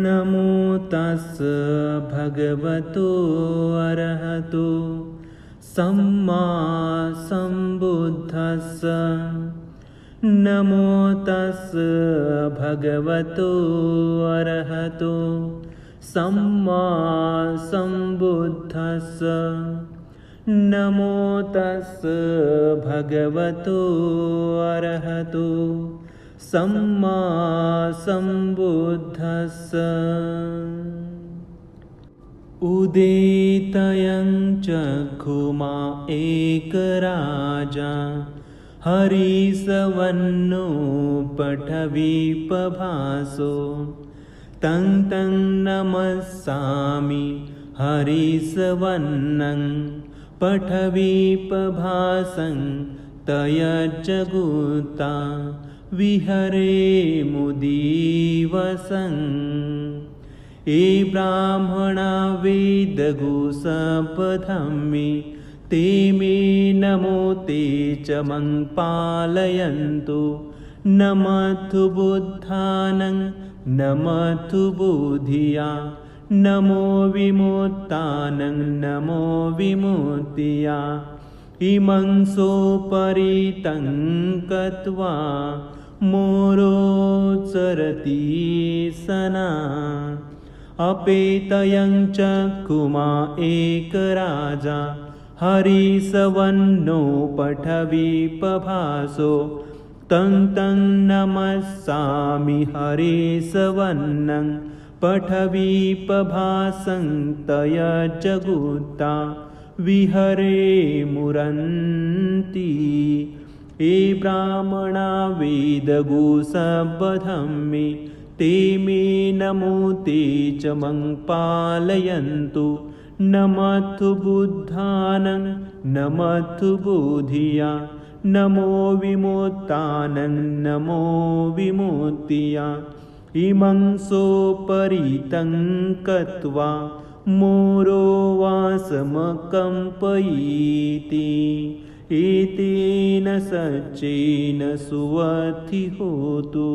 नमो तस् भगवतो अरहतो सम्मा सम्बुद्धस्स। नमो तस् भगवतो अरहतो सम्मा सम्बुद्धस्स। नमो तस् भगवतो अरहतो सम्मा सम्बुद्धस्स। उदितयं चक्षुमा एकराजा हरिसवन्नो पठवीपभासो। तं तं नमस्सामि हरिसवन्नं पठवीपभासं तयज्जगुता विहरे मुदिवसन्। ये ब्राह्मणा वेदगुसपथम्मि ते मे नमो ते च मं पालयन्तु। नमस्तु बुद्धानं नमस्तु बुधिया नमो विमुक्तानं नमो विमुक्तिया। इमं सोपरितं कृत्वा मोरोत्सरति सना। अपेतयं चक्षुमा एकराजा हरिसवन्नो पठवीपभासो। तं तं नमस्सामि हरिसवन्नं पठवीपभासं तयज्जगुता विहरे मुरन्ति। ये ब्राह्मणा वेदगुसपथम्मि ते मे नमो ते च मं पालयन्तु। नमस्तु बुद्धानं नमस्तु बुधिया नमो विमुक्तानं नमो विमुक्तिया। इमं सोपरितं कृत्वा मोरो वासमकम्पयति। एतेन सच्चेन सुवथि होतु।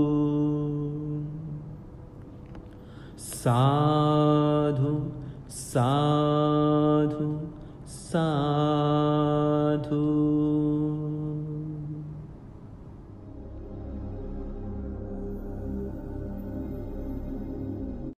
साधु साधु साधु।